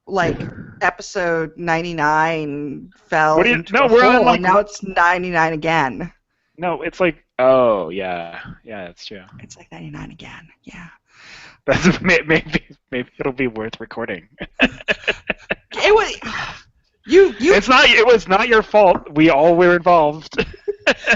like episode 99 fell What do you? into No, a we're on hole, like and now it's 99 again. no. It's like oh yeah, yeah, that's true. It's like 99 again. Yeah. That's maybe it'll be worth recording. It was you It's not. It was not your fault. We all were involved.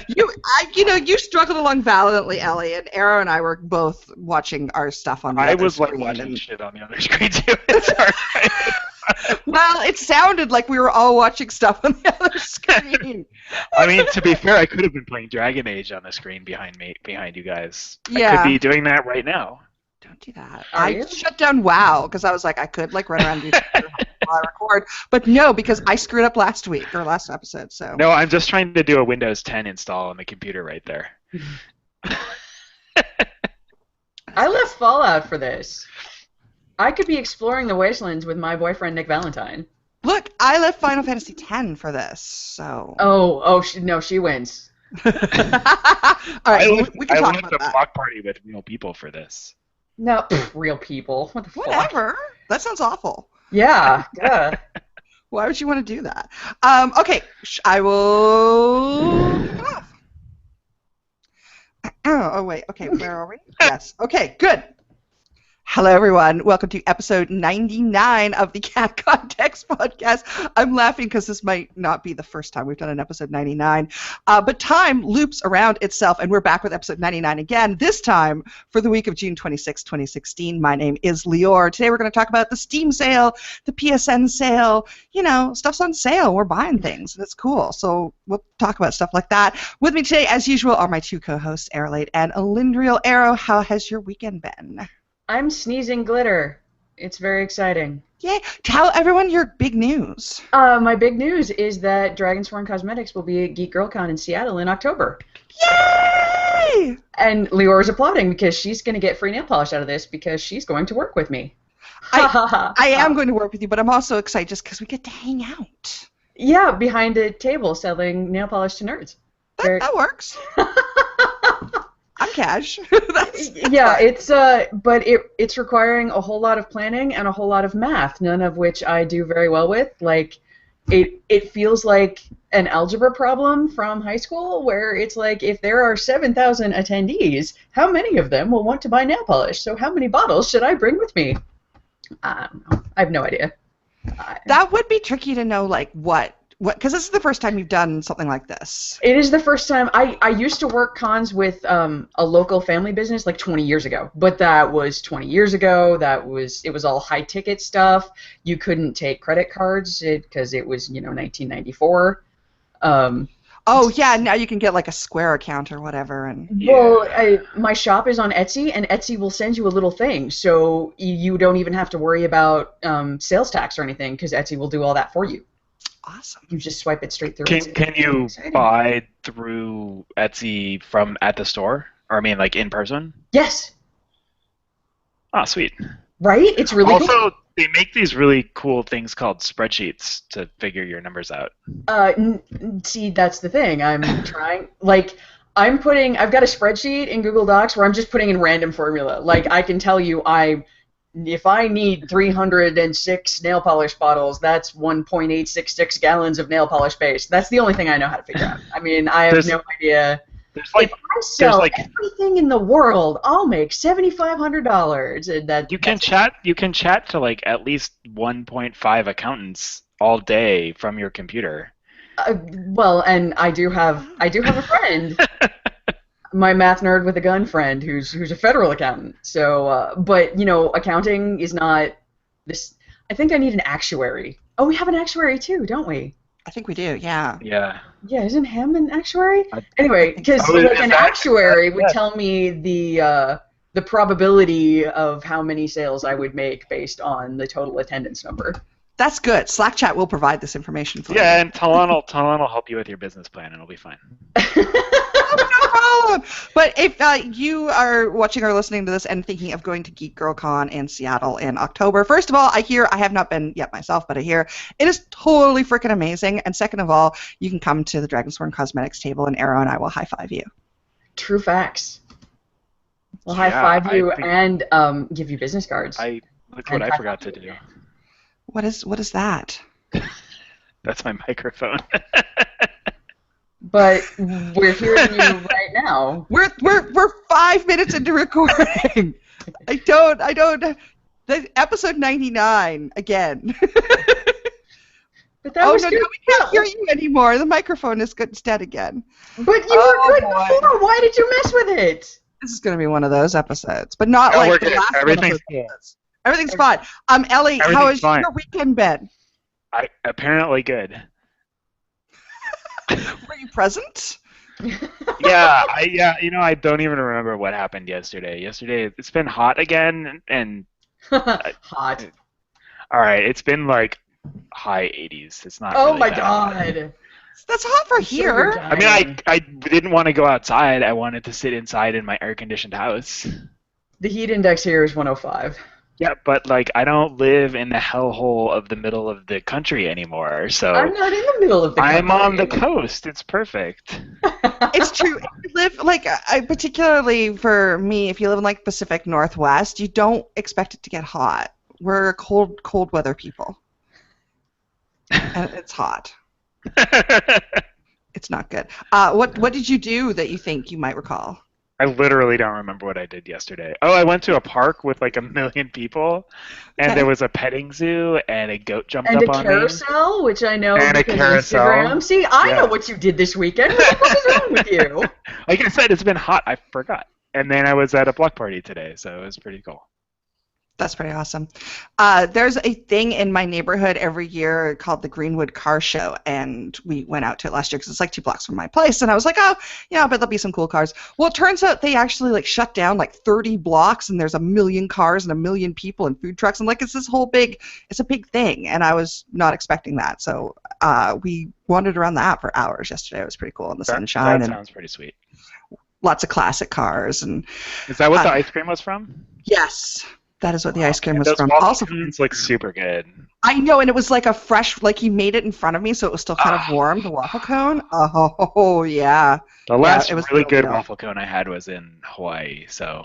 you struggled along valiantly, Ellie, and Arrow and I were both watching our stuff on the I other was like screen, watching and shit on the other screen too. It's alright. well, it sounded like we were all watching stuff on the other screen. I mean, to be fair, I could have been playing Dragon Age on the screen behind you guys. I Yeah. could be doing that right now. Don't do that. Are I you? shut down WoW because I was like, I could like run around and do while I record, but no, because I screwed up last week or last episode. So No, I'm just trying to do a Windows 10 install on the computer right there. I left Fallout for this. I could be exploring the wastelands with my boyfriend Nick Valentine. look, I left Final Fantasy X for this. So No, she wins. all right, we can I talk left about a that. block party with real people for this. No, real people. What the fuck? Whatever. That sounds awful. Yeah, yeah. Why would you want to do that? Okay, I will. Kick it off. Oh, wait. Okay, where are we? Yes. Okay, good. Hello, everyone. Welcome to episode 99 of the Cat Context Podcast. I'm laughing because this might not be the first time we've done an episode 99, but time loops around itself, and we're back with episode 99 again, this time for the week of June 26, 2016. My name is Liore. Today we're going to talk about the Steam sale, the PSN sale. You know, stuff's on sale. We're buying things, and it's cool. So we'll talk about stuff like that. With me today, as usual, are my two co-hosts, Arrowlate and Alindriel. Arrow, how has your weekend been? I'm sneezing glitter. It's very exciting. Yay! Tell everyone your big news. My big news is that Dragonsworn Cosmetics will be at Geek Girl Con in Seattle in October. Yay! And Leore's applauding because she's going to get free nail polish out of this because she's going to work with me. I am going to work with you, but I'm also excited just because we get to hang out. Yeah, behind a table selling nail polish to nerds. That works. I'm cash. Yeah, but it's requiring a whole lot of planning and a whole lot of math, none of which I do very well with. Like, it feels like an algebra problem from high school where it's like, if there are 7,000 attendees, how many of them will want to buy nail polish? So how many bottles should I bring with me? I don't know. I have no idea. That would be tricky to know, like, what, because this is the first time you've done something like this. It is the first time. I used to work cons with a local family business like 20 years ago, but that was 20 years ago. It was all high ticket stuff. You couldn't take credit cards because it was 1994. Oh yeah, now you can get like a Square account or whatever, and well, my shop is on Etsy, and Etsy will send you a little thing, so you don't even have to worry about sales tax or anything because Etsy will do all that for you. Awesome. You just swipe it straight through. Can you buy through Etsy from at the store? Or I mean, like in person? Yes. Oh, sweet. Right? It's really also, cool. they make these really cool things called spreadsheets to figure your numbers out. See, that's the thing. I'm trying. Like, I've got a spreadsheet in Google Docs where I'm just putting in random formula. Like, I can tell you if I need 306 nail polish bottles, that's 1.866 gallons of nail polish base. That's the only thing I know how to figure out. I mean, I have no idea. If I sell everything in the world, I'll make $7,500. You can chat to like at least 1.5 accountants all day from your computer. Well, and I do have a friend. My math nerd with a gun friend who's a federal accountant. So, but accounting is not this. I think I need an actuary. Oh, we have an actuary too, don't we? I think we do. Yeah. Yeah. Yeah, isn't Ham an actuary? Anyway, because an actuary would tell me the probability of how many sales I would make based on the total attendance number. That's good. Slack chat will provide this information for you. Yeah, and Talon will help you with your business plan, and it'll be fine. No problem. But if you are watching or listening to this and thinking of going to Geek Girl Con in Seattle in October, first of all, I have not been yet myself, but I hear it is totally freaking amazing. And second of all, you can come to the Dragonsworn Cosmetics table, and Arrow and I will high five you. True facts. We'll high five you and give you business cards. Look what I forgot to do. What is that? That's my microphone. But we're hearing you right now. We're 5 minutes into recording. I don't. Episode 99 again. But that Oh was no, good. now we can't hear you anymore. The microphone is good dead again. But you Oh, were good boy. before. Why did you mess with it? This is going to be one of those episodes, but not No, we're like the good. last Everything's one of cool. those episodes. Everything's fine. Elly, how Everything's has fine. your weekend been? Apparently good. Were you present? Yeah, I don't even remember what happened yesterday. Yesterday, it's been hot again, and Hot. all right, it's been like high 80s. It's not. Oh really my that hot. God. That's hot for I'm sure you're here. I mean, I didn't want to go outside. I wanted to sit inside in my air-conditioned house. The heat index here is 105. Yeah, but like I don't live in the hellhole of the middle of the country anymore, so I'm not in the middle of the country. I'm on the coast. It's perfect. It's true. If you live like I particularly for me, if you live in like Pacific Northwest, you don't expect it to get hot. We're cold weather people, and it's hot. It's not good. What did you do that you think you might recall? I literally don't remember what I did yesterday. Oh, I went to a park with like 1 million people, and there was a petting zoo, and a goat jumped And up a on me. carousel, which I know And a because carousel. Instagram. See, I Yeah. know what you did this weekend. What the fuck is wrong with you? Like I said, it's been hot. I forgot. And then I was at a block party today, so it was pretty cool. That's pretty awesome. There's a thing in my neighborhood every year called the Greenwood Car Show, and we went out to it last year because it's like 2 blocks from my place, and I was like, oh, yeah, I bet there'll be some cool cars. Well, it turns out they actually like shut down like 30 blocks, and there's 1 million cars and 1 million people and food trucks, and like it's a big thing, and I was not expecting that. So we wandered around that for hours yesterday. It was pretty cool in the sunshine That and sounds pretty sweet. lots of classic cars. And Is that what the ice cream was from? yes. That is what the ice cream And was those from. waffle Also, cones look super good. I know, and it was like a fresh, like he made it in front of me, so it was still kind of warm, the waffle cone. Oh, yeah. The last it was really good good. waffle cone I had was in Hawaii, so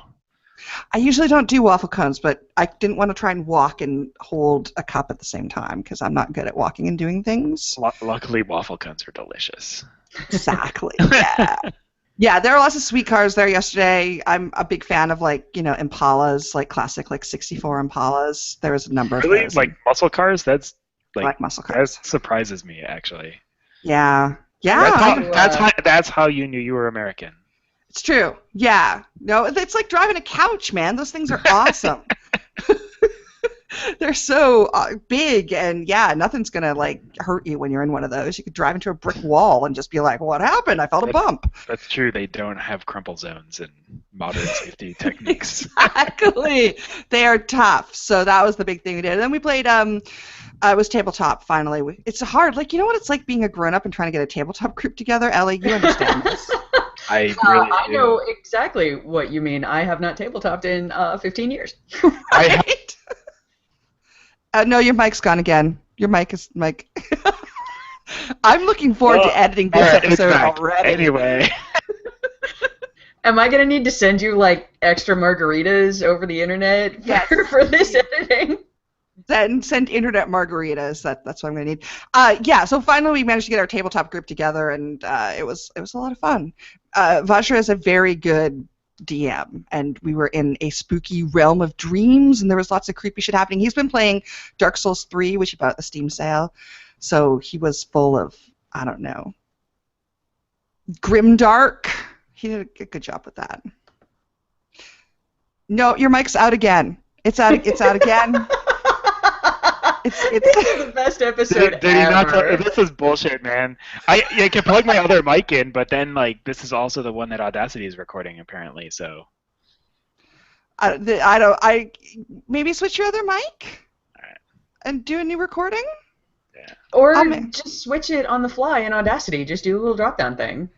I usually don't do waffle cones, but I didn't want to try and walk and hold a cup at the same time because I'm not good at walking and doing things. luckily waffle cones are delicious. Exactly, yeah. Yeah, there are lots of sweet cars there yesterday. I'm a big fan of like, Impalas, like classic like 64 Impalas. There was a number of Really? those. Like muscle cars? That's like Like muscle cars. that surprises me actually. Yeah. Yeah. That's how you knew you were American. It's true. Yeah. No, it's like driving a couch, man. Those things are awesome. They're so big, and yeah, nothing's gonna like hurt you when you're in one of those. You could drive into a brick wall and just be like, "What happened? I felt a bump." That's true. They don't have crumple zones and modern safety techniques. Exactly. They are tough. So that was the big thing we did. And then we played. It was tabletop. Finally, it's hard. Like, you know what it's like being a grown-up and trying to get a tabletop group together. Elly, you understand this. I really I do. know exactly what you mean. I have not tabletopped in 15 years. Right? No, your mic's gone again. Your mic is mic. I'm looking forward to editing this episode already. Anyway. Am I gonna need to send you like extra margaritas over the internet for this editing? Send internet margaritas. That's what I'm gonna need. Yeah. So finally, we managed to get our tabletop group together, and it was a lot of fun. Vajra is a very good DM, and we were in a spooky realm of dreams, and there was lots of creepy shit happening. He's been playing Dark Souls 3, which he bought at the Steam sale, so he was full of, I don't know, grimdark. He did a good job with that. No, your mic's out again. It's out again. This is the best episode Did he not ever. this is bullshit, man. I can plug my other mic in, but then like this is also the one that Audacity is recording apparently. So I maybe switch your other mic Alright. and do a new recording. Yeah. Or just switch it on the fly in Audacity. Just do a little drop-down thing.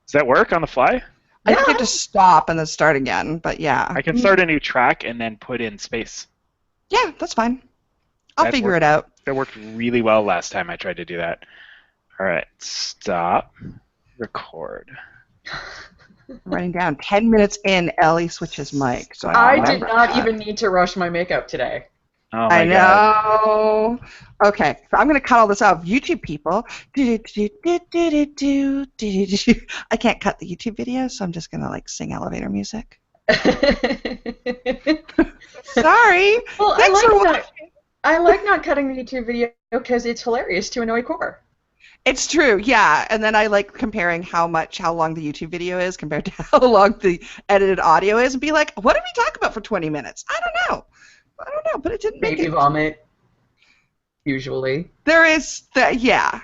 Does that work on the fly? I think you have to stop and then start again, but yeah. I can start a new track and then put in space. Yeah, that's fine. I'll figure it out. That worked really well last time I tried to do that. All right, stop. Record. Writing down 10 minutes in, Elly switches mic. So I did remember not that. even need to rush my makeup today. Oh I my god. know. Okay, so I'm going to cut all this out. YouTube people. I can't cut the YouTube video, so I'm just going to like sing elevator music. Sorry. Well, Thanks for watching. I like not cutting the YouTube video because it's hilarious to annoy Core. It's true, yeah. And then I like comparing how long the YouTube video is compared to how long the edited audio is, and be like, what did we talk about for 20 minutes? I don't know, but it didn't make Baby it. vomit, usually. There is that, yeah.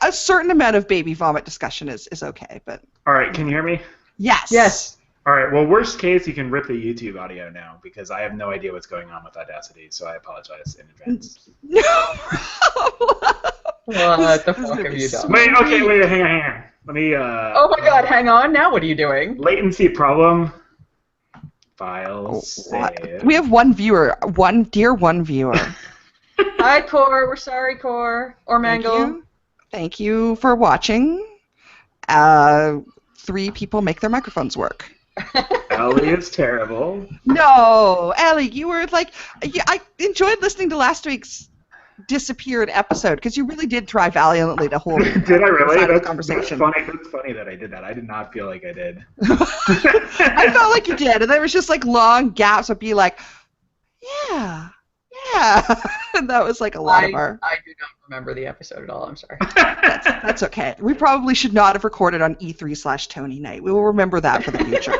A certain amount of baby vomit discussion is okay, but All right, can you hear me? yes. Yes. All right. Well, worst case, you can rip the YouTube audio now because I have no idea what's going on with Audacity, so I apologize in advance. No problem. What the This is fuck gonna have be you so- done? Wait, hang on. Let me. Oh my god, hang on. Now what are you doing? Latency problem. Files. What? Save. We have one viewer, one viewer. Hi, Core. We're sorry, Core. Or Mangle. Thank you for watching. 3 people make their microphones work. Elly is terrible. No, Elly, you were like, I enjoyed listening to last week's disappeared episode because you really did try valiantly to hold. Did I really? inside of the That's conversation. funny. That's funny that I did that. I did not feel like I did. I felt like you did, and there was just like long gaps of being like, yeah, and that was like a lot of our. I do not remember the episode at all. I'm sorry. That's okay. We probably should not have recorded on E3/Tony night. We will remember that for the future.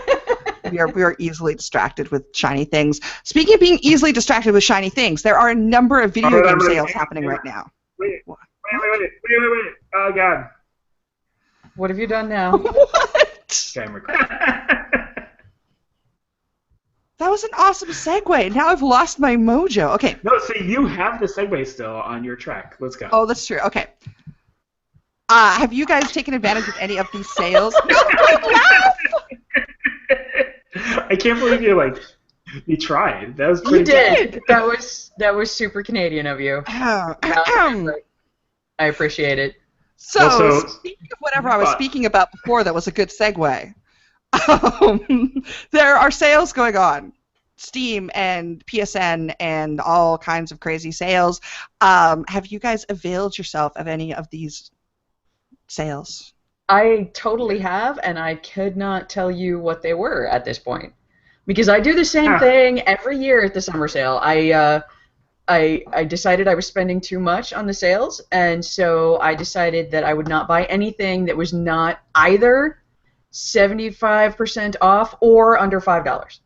We are easily distracted with shiny things. Speaking of being easily distracted with shiny things, there are a number of video game sales happening right now. Wait. Oh god. What have you done now? What? Okay, I'm recording. That was an awesome segue. Now I've lost my mojo. Okay. No, so you have the segue still on your track. Let's go. Oh, that's true. Okay. Have you guys taken advantage of any of these sales? No, don't laugh! I can't believe you tried. That was pretty You did. good. That was super Canadian of you. I appreciate it. So, speaking of whatever I was speaking about before, that was a good segue. There are sales going on. Steam and PSN and all kinds of crazy sales. Have you guys availed yourself of any of these sales? I totally have, and I could not tell you what they were at this point. Because I do the same thing every year at the summer sale. I decided I was spending too much on the sales, and so I decided that I would not buy anything that was not either 75% off or under $5.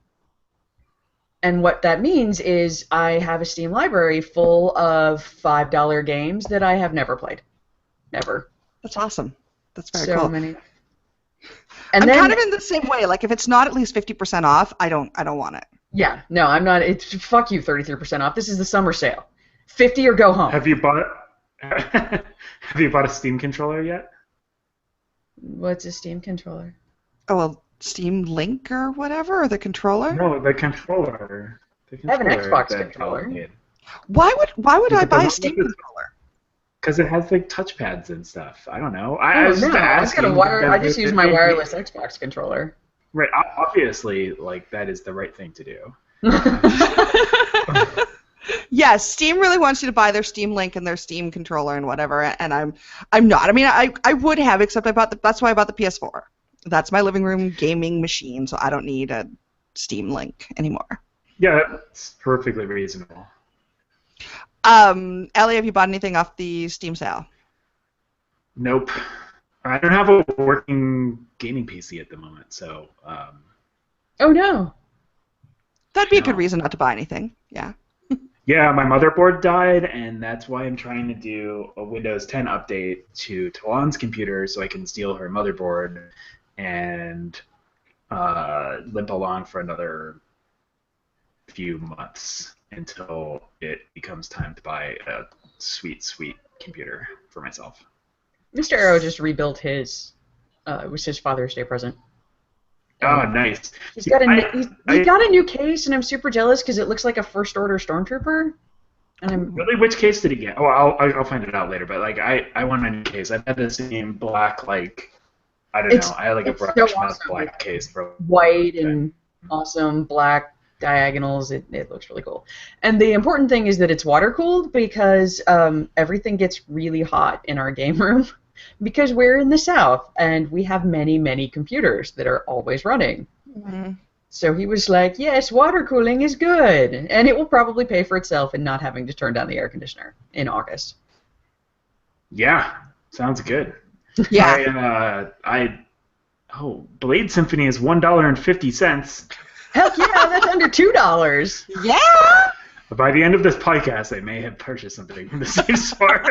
And what that means is I have a Steam library full of $5 games that I have never played. Never. That's awesome. That's very so cool. Many. And And I'm then, kind of in the same way. Like, if it's not at least 50% off, I don't want it. yeah, no, I'm not. It's fuck you, 33% off. This is the summer sale. 50 or go home. Have you bought a Steam controller yet? What's a Steam controller? Oh, well, Steam Link or whatever, or the controller? No, the controller. I have an Xbox controller. Why would I But the buy one a Steam with the- controller? Because it has like touchpads and stuff. I don't know. I just use my wireless Xbox controller. Right, obviously, like that is the right thing to do. Yes, Steam really wants you to buy their Steam Link and their Steam controller and whatever, and I'm not. I mean, I would have, except that's why I bought the PS4. That's my living room gaming machine, so I don't need a Steam Link anymore. Yeah, that's perfectly reasonable. Elly, have you bought anything off the Steam sale? Nope. I don't have a working gaming PC at the moment, so. Oh no. That'd be a No. good reason not to buy anything. Yeah. Yeah, my motherboard died, and that's why I'm trying to do a Windows 10 update to Talon's computer so I can steal her motherboard and limp along for another few months until it becomes time to buy a sweet, sweet computer for myself. Mr. Arrow just rebuilt his. It was his Father's Day present. Oh, nice. He's got a new case, and I'm super jealous because it looks like a First Order Stormtrooper. And I'm Really, which case did he get? Oh, I'll find it out later. But like, I want a new case. I've had the same black, like, I don't know. I had like a it's so brush mouth awesome. black case for white and awesome black diagonals. It looks really cool. And the important thing is that it's water cooled because everything gets really hot in our game room because we're in the South and we have many, many computers that are always running. Mm-hmm. So he was like, yes, water cooling is good. And it will probably pay for itself in not having to turn down the air conditioner in August. Yeah, sounds good. Yeah. Blade Symphony is $1.50. Heck yeah, that's under $2. Yeah. By the end of this podcast, I may have purchased something from the same store.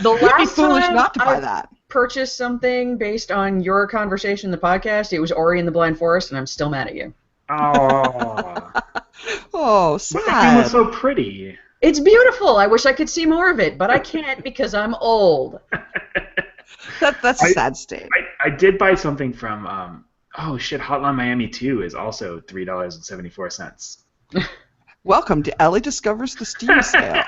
The You'd be last foolish time not to buy I that. purchased something based on your conversation in the podcast, it was Ori and the Blind Forest, and I'm still mad at you. Oh. Oh, But the game was sad. so pretty. It's beautiful. I wish I could see more of it, but I can't because I'm old. That's a sad state. I did buy something from Hotline Miami 2 is also $3.74. Welcome to Elly Discovers the Steam Sale.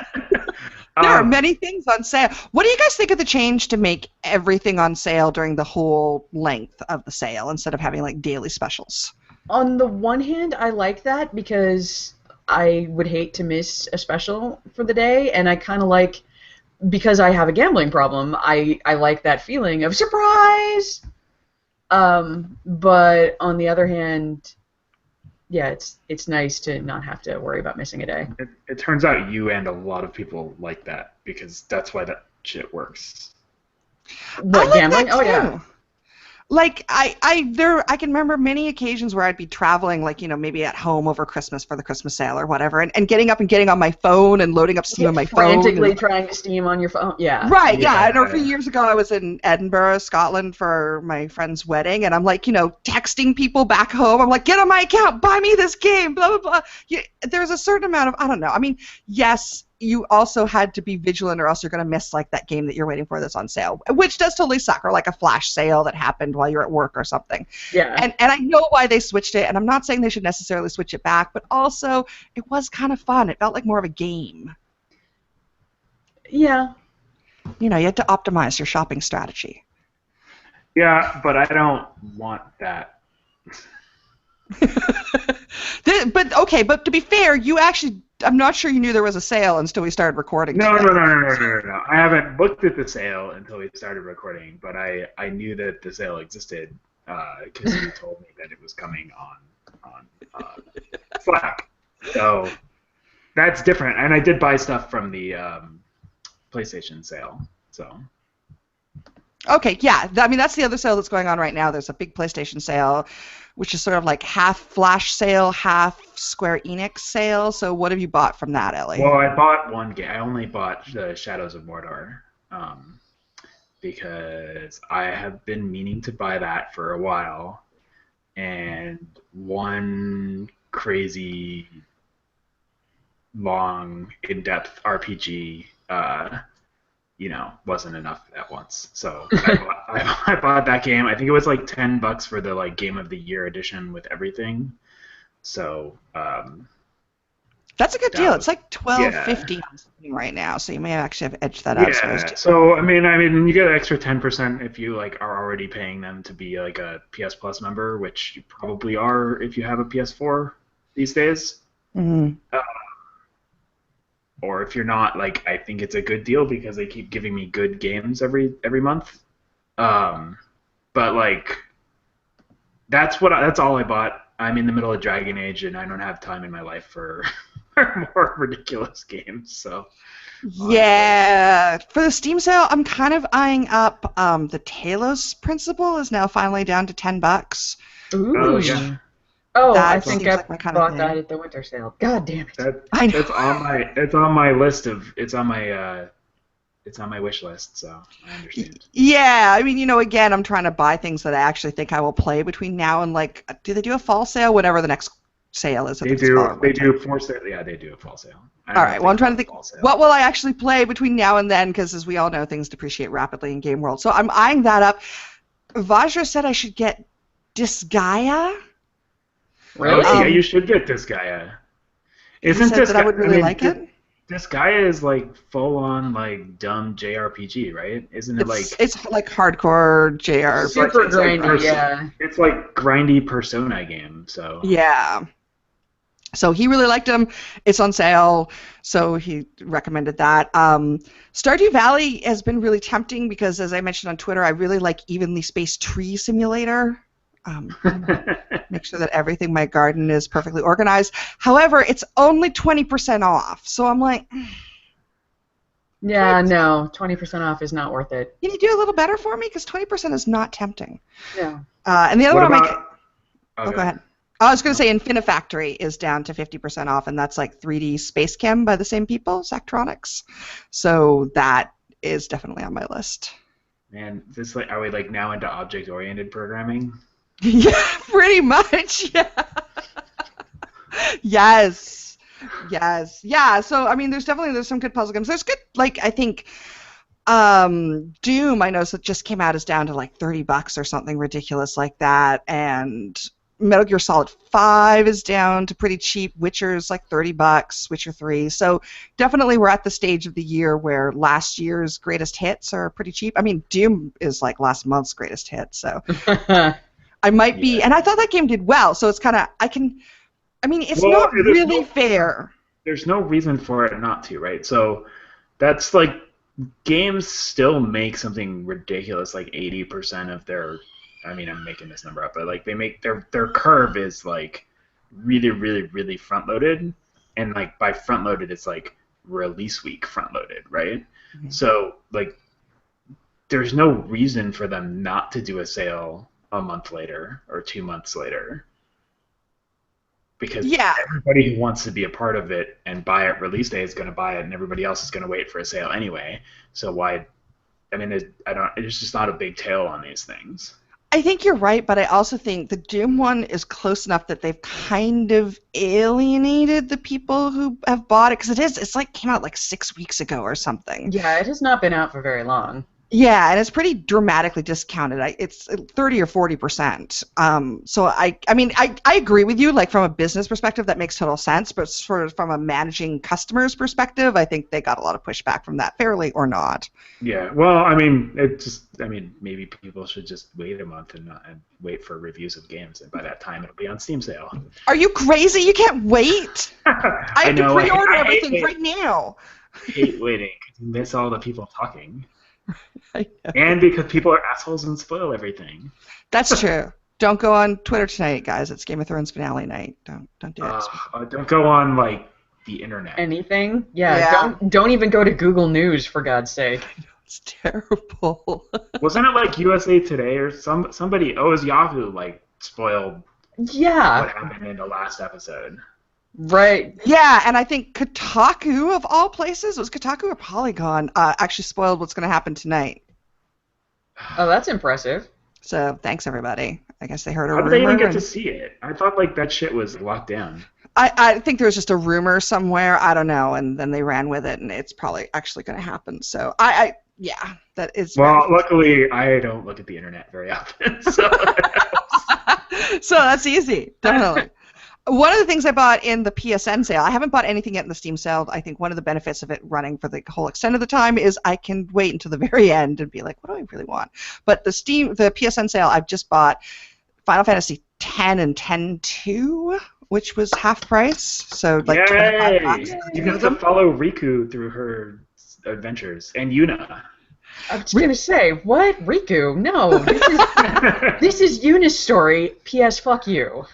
There are many things on sale. What do you guys think of the change to make everything on sale during the whole length of the sale instead of having like daily specials? On the one hand, I like that because I would hate to miss a special for the day, and I kind of like, because I have a gambling problem, I like that feeling of surprise! But on the other hand, yeah, it's nice to not have to worry about missing a day. It turns out you and a lot of people like that because that's why that shit works. What, I like gambling? that Oh, too. yeah. Like I can remember many occasions where I'd be traveling, like maybe at home over Christmas for the Christmas sale or whatever, and getting up and getting on my phone and loading up Steam on my phone. Frantically trying to Steam on your phone. Yeah. Right, yeah. I know a Yeah. few years ago I was in Edinburgh, Scotland for my friend's wedding, and I'm like, texting people back home. I'm like, get on my account, buy me this game, blah, blah, blah. There's a certain amount of, I don't know. I mean, yes, you also had to be vigilant or else you're going to miss like that game that you're waiting for that's on sale, which does totally suck, or like a flash sale that happened while you're at work or something. Yeah. And I know why they switched it, and I'm not saying they should necessarily switch it back, but also it was kind of fun. It felt like more of a game. Yeah. You had to optimize your shopping strategy. Yeah, but I don't want that. But to be fair, you actually, I'm not sure you knew there was a sale until we started recording. No. today. No. I haven't looked at the sale until we started recording, but I knew that the sale existed because you told me that it was coming on Slack. So that's different. And I did buy stuff from the PlayStation sale. So. Okay, yeah. I mean, that's the other sale that's going on right now. There's a big PlayStation sale, which is sort of like half Flash sale, half Square Enix sale. So what have you bought from that, Elly? Well, I bought one game. I only bought the Shadows of Mordor because I have been meaning to buy that for a while, and one crazy, long, in-depth RPG, wasn't enough at once. So I bought that game. I think it was like $10 for the like Game of the Year edition with everything. So. That's a good deal. It's like $12.50 Yeah. on something right now, so you may actually have edged that out. Yeah. So I mean, you get an extra 10% if you like are already paying them to be like a PS Plus member, which you probably are if you have a PS4 these days. Mm-hmm. Or if you're not, like, I think it's a good deal because they keep giving me good games every month. But like, that's all I bought. I'm in the middle of Dragon Age, and I don't have time in my life for more ridiculous games. So. Yeah, for the Steam sale, I'm kind of eyeing up the Talos Principle is now finally down to $10. Ooh. Oh yeah. Oh, That I think seems I like my kind of bought thing. that at the winter sale. God damn it. I know. It's on my list of it's on my wish list, so I understand. Yeah, I mean, again, I'm trying to buy things that I actually think I will play between now and like, do they do a fall sale? Whatever the next sale is. They do a fall sale. Yeah, they do a fall sale. All right. Well, I'm trying to think, what will I actually play between now and then? Because as we all know, things depreciate rapidly in game world. So I'm eyeing that up. Vajra said I should get Disgaea. Really? Oh, yeah, you should get Disgaea. Isn't said that I would really like it? Disgaea is like full-on like dumb JRPG, right? Isn't it It's like hardcore JRPG. Super it's like grindy, yeah. It's like grindy Persona game, so. Yeah. So he really liked them. It's on sale, so he recommended that. Stardew Valley has been really tempting because, as I mentioned on Twitter, I really like Evenly Spaced Tree Simulator. Make sure that everything in my garden is perfectly organized. However, it's only 20% off, so I'm like, Yeah, no, 20% off is not worth it. can you do a little better for me? Because 20% is not tempting. Yeah. And the other What one about? oh, go ahead. I was going to say Infinifactory is down to 50% off, and that's like 3D Space Chem by the same people, Zachtronics. So that is definitely on my list. Man, this like, are we like now into object-oriented programming? Yeah, pretty much. Yeah. Yes. Yeah. So I mean, there's some good puzzle games. There's good, like, I think Doom. I know that just came out is down to like $30 or something ridiculous like that, and Metal Gear Solid 5 is down to pretty cheap. Witcher's like $30. Witcher 3. So definitely we're at the stage of the year where last year's greatest hits are pretty cheap. I mean, Doom is like last month's greatest hit. So I might be, and I thought that game did well. So it's kind of it's not really fair. There's no reason for it not to, right? So that's like games still make something ridiculous, like 80% of their. I mean, I'm making this number up, but like they make their curve is like really, really, really front loaded, and like by front loaded, it's like release week front loaded, right? Mm-hmm. So like, there's no reason for them not to do a sale a month later or 2 months later, because everybody who wants to be a part of it and buy it release day is going to buy it, and everybody else is going to wait for a sale anyway. So why? I mean, it's just not a big tail on these things. I think you're right, but I also think the Doom one is close enough that they've kind of alienated the people who have bought it, because it's like came out like 6 weeks ago or something. Yeah, it has not been out for very long. Yeah, and it's pretty dramatically discounted. It's 30 or 40%. So I mean, I agree with you. Like from a business perspective, that makes total sense. But sort of from a managing customers perspective, I think they got a lot of pushback from that, fairly or not. Yeah. Well, I mean, maybe people should just wait a month and wait for reviews of games, and by that time it'll be on Steam sale. Are you crazy? You can't wait. I have to pre-order everything right now. I hate waiting because you miss all the people talking. And because people are assholes and spoil everything. That's true. Don't go on Twitter tonight, guys. It's Game of Thrones finale night. Don't do it. Don't go on like the internet. Anything? Yeah. Don't even go to Google News, for God's sake. It's terrible. Wasn't it like USA Today or somebody? Oh, it was Yahoo like spoiled. Yeah. What happened in the last episode? Right. Yeah, and I think Kotaku, of all places, was Kotaku or Polygon, actually spoiled what's going to happen tonight. Oh, that's impressive. So thanks, everybody. I guess they heard a rumor. How did they even get to see it? I thought like that shit was locked down. I think there was just a rumor somewhere. I don't know, and then they ran with it, and it's probably actually going to happen. So yeah, that is. Well, luckily, I don't look at the internet very often, so. So that's easy, definitely. One of the things I bought in the PSN sale, I haven't bought anything yet in the Steam sale. I think one of the benefits of it running for the whole extent of the time is I can wait until the very end and be like, what do I really want? But the PSN sale, I've just bought Final Fantasy X and X-2, which was half price. So like $25. You get to follow Riku through her adventures, and Yuna. I was going to say, what? Riku? No. This is Yuna's story. P.S. Fuck you.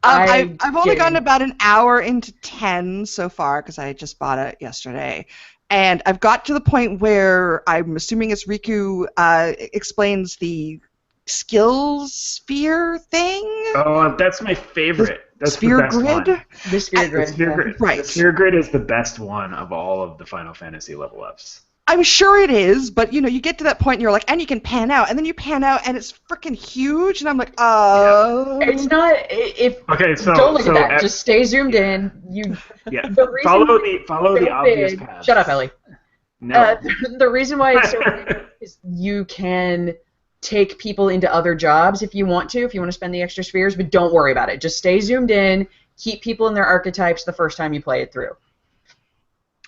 I've only gotten about an hour into 10 so far because I just bought it yesterday. And I've got to the point where I'm assuming it's Riku explains the skills sphere thing. Oh, that's my favorite. That's Sphere the best Grid? one. The Sphere Grid. The Sphere Grid. Right. The Sphere Grid is the best one of all of the Final Fantasy level ups. I'm sure it is, but you get to that point and you're like, and you can pan out, and then you pan out and it's freaking huge, and I'm like, oh. Yeah. It's not. Don't look at that. Just stay zoomed in. Follow the obvious path. Shut up, Elly. No. The reason why it's so big is you can take people into other jobs if you want to spend the extra spheres, but don't worry about it. Just stay zoomed in. Keep people in their archetypes the first time you play it through.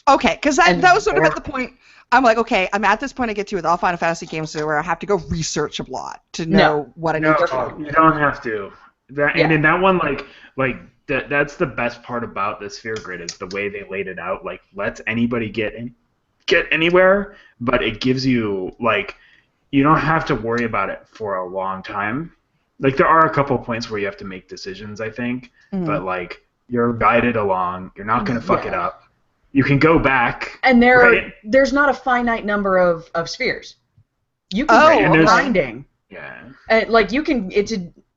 Okay, because that was sort of at the point. I'm like, okay, I'm at this point I get to with all Final Fantasy games where I have to go research a lot to know what I need to do. You don't have to. And in that one, that's the best part about the sphere grid is the way they laid it out. Like, lets anybody get anywhere, but it gives you you don't have to worry about it for a long time. Like, there are a couple points where you have to make decisions, I think, but you're guided along. You're not going to fuck it up. You can go back. And there's not a finite number of spheres. You can keep grinding. Yeah. And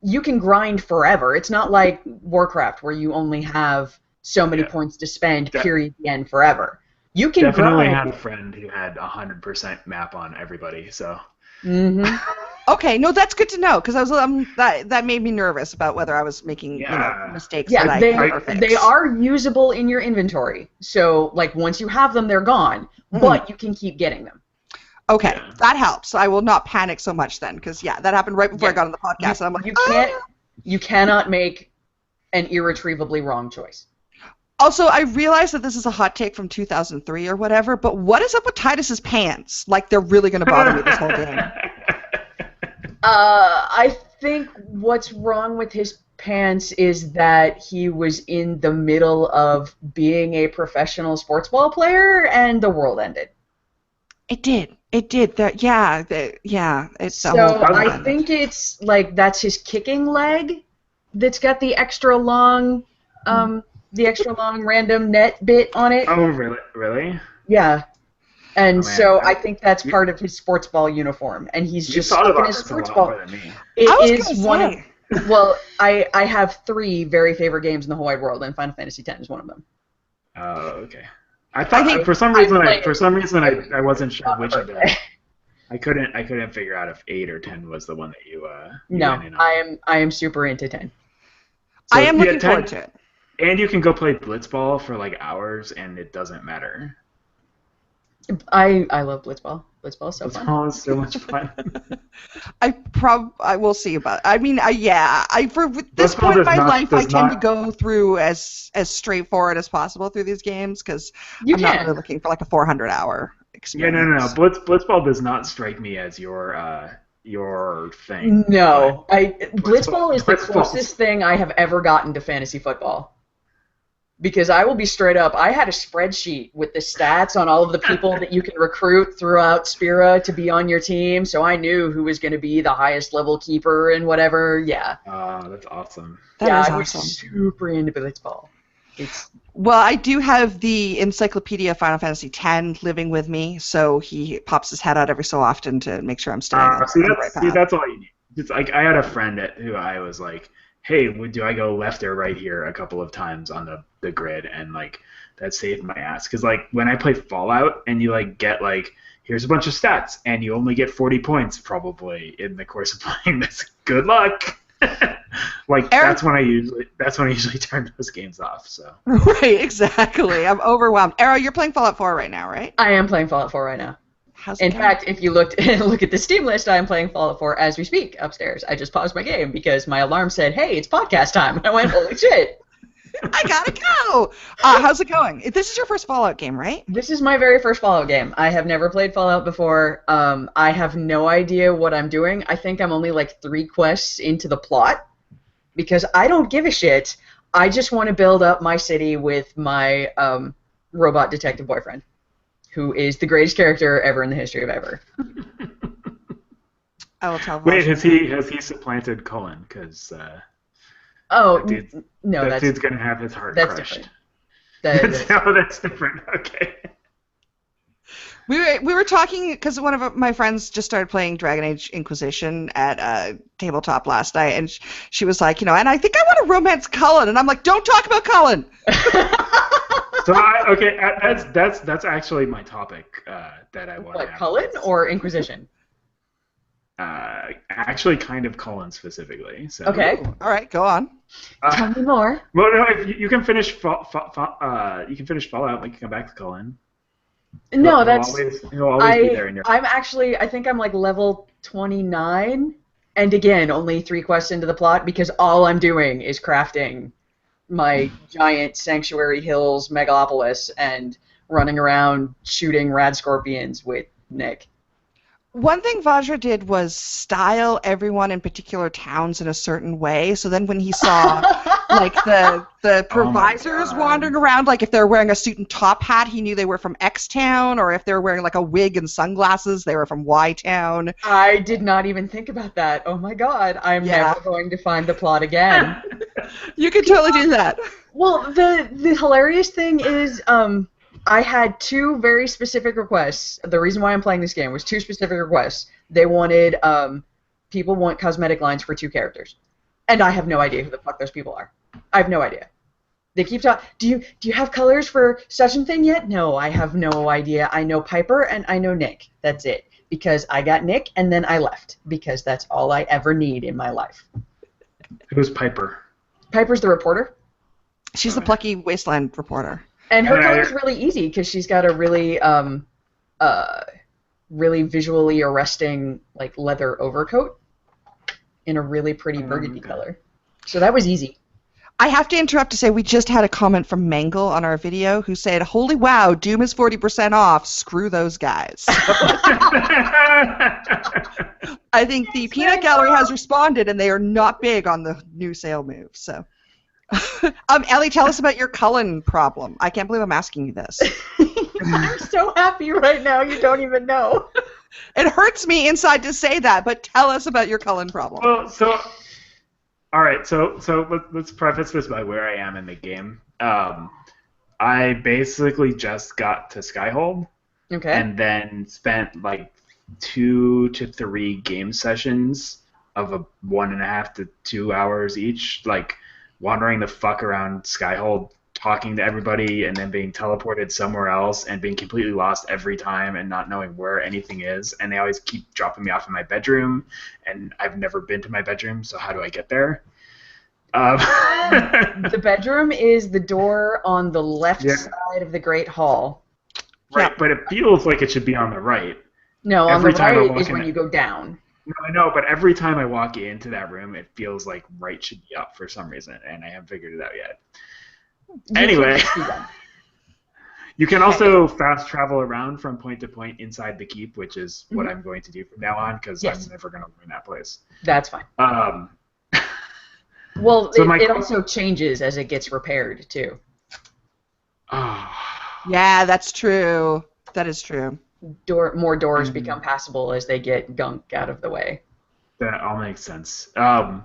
you can grind forever. It's not like Warcraft where you only have so many points to spend, period, the end, forever. You can definitely grind. had a friend who had 100% map on everybody, so. Mm-hmm. Okay, no, that's good to know because I was that made me nervous about whether I was making mistakes. Yeah, they are usable in your inventory. So once you have them, they're gone, but you can keep getting them. Okay, that helps. I will not panic so much then because that happened right before I got on the podcast, and I'm like, you cannot make an irretrievably wrong choice. Also, I realize that this is a hot take from 2003 or whatever, but what is up with Titus's pants? Like, they're really going to bother me this whole game. I think what's wrong with his pants is that he was in the middle of being a professional sports ball player and the world ended. It did. It's so I think it's that's his kicking leg that's got the extra long random net bit on it. Oh, really? Yeah. And I think that's part of his sports ball uniform, and he's just stuck in his sports ball. It is one. Well, I have 3 very favorite games in the whole wide world, and Final Fantasy X is one of them. Oh, okay. I thought for some reason I wasn't sure which of them. I couldn't figure out if 8 or 10 was the one that you. No, went in on. I am super into 10. So, I am looking forward to it. And you can go play blitzball for hours, and it doesn't matter. I love blitzball. Blitzball is so fun. Blitzball is so much fun. I will see about. For this point in my life, I tend to go through as straightforward as possible through these games because I'm not really looking for a 400-hour experience. Yeah, no. Blitzball does not strike me as your thing. No, Blitzball is the closest thing I have ever gotten to fantasy football. Because I will be straight up, I had a spreadsheet with the stats on all of the people that you can recruit throughout Spira to be on your team, so I knew who was going to be the highest level keeper and whatever, yeah. That's awesome. I was super into Blitzball. Well, I do have the Encyclopedia Final Fantasy X living with me, so he pops his head out every so often to make sure I'm staying on the right path. That's all you need. It's I had a friend who I was like, hey, do I go left or right here a couple of times on the grid, and that saved my ass because when I play Fallout and you get here's a bunch of stats and you only get 40 points probably in the course of playing this. Good luck. That's when I usually turn those games off. So right, exactly. I'm overwhelmed. Arrow, you're playing Fallout 4 right now, right? I am playing Fallout 4 right now. In fact, if you look at the Steam list, I am playing Fallout 4 as we speak upstairs. I just paused my game because my alarm said, hey, it's podcast time. And I went, holy shit. I gotta go. How's it going? This is your first Fallout game, right? This is my very first Fallout game. I have never played Fallout before. I have no idea what I'm doing. I think I'm only 3 quests into the plot because I don't give a shit. I just want to build up my city with my robot detective boyfriend, who is the greatest character ever in the history of ever. I will tell. Wait, has he supplanted Cullen? Because no, that dude's gonna have his heart crushed. Different. That's different. Okay. We were talking because one of my friends just started playing Dragon Age Inquisition at tabletop last night, and she was like, and I think I want to romance Cullen, and I'm like, don't talk about Cullen. So that's actually my topic that I want to have. Cullen or Inquisition? Actually, kind of Cullen specifically. So. Okay. All right, go on. Tell me more. Well, no, if you can finish you can finish Fallout, you can come back to Cullen. No, he'll always be there in your. I think I'm level 29, and again, only 3 quests into the plot because all I'm doing is crafting my giant Sanctuary Hills megalopolis and running around shooting rad scorpions with Nick. One thing Vajra did was style everyone in particular towns in a certain way. So then when he saw like the provisors wandering around, like if they're wearing a suit and top hat, he knew they were from X town, or if they were wearing like a wig and sunglasses, they were from Y town. I did not even think about that. Oh my god, I'm never going to find the plot again. You could totally do that. Well, the hilarious thing is, I had two very specific requests. The reason why I'm playing this game was two specific requests. They wanted, people want cosmetic lines for two characters. And I have no idea who the fuck those people are. I have no idea. They keep talking, do you have colors for such and thing yet? No, I have no idea. I know Piper and I know Nick. That's it. Because I got Nick and then I left. Because that's all I ever need in my life. Who's Piper? Piper's the reporter. She's the plucky wasteland reporter. And her color's really easy because she's got a really, really visually arresting like leather overcoat in a really pretty burgundy color. So that was easy. I have to interrupt to say we just had a comment from Mangle on our video who said, "Holy wow, Doom is 40% off. Screw those guys." I think the Peanut Gallery has responded, and they are not big on the new sale move. So, Elly, tell us about your Cullen problem. I can't believe I'm asking you this. I'm so happy right now. You don't even know. It hurts me inside to say that, but tell us about your Cullen problem. Well, all right. So let's preface this by where I am in the game. I basically just got to Skyhold. Okay. And then spent like 2 to 3 game sessions of 1.5 to 2 hours each, like wandering the fuck around Skyhold, talking to everybody, and then being teleported somewhere else and being completely lost every time and not knowing where anything is. And they always keep dropping me off in my bedroom, and I've never been to my bedroom, so how do I get there? The bedroom is the door on the left side of the Great Hall. Right, but it feels like it should be on the right. No, on the right is when you go down. No, I know, but every time I walk into that room, it feels like right should be up for some reason, and I haven't figured it out yet. Anyway, you can also fast travel around from point to point inside the keep, which is what I'm going to do from now on, because I'm never going to learn that place. That's fine. Well, so it also changes as it gets repaired, too. Yeah, that's true. That is true. More doors become passable as they get gunk out of the way. That all makes sense. Yeah,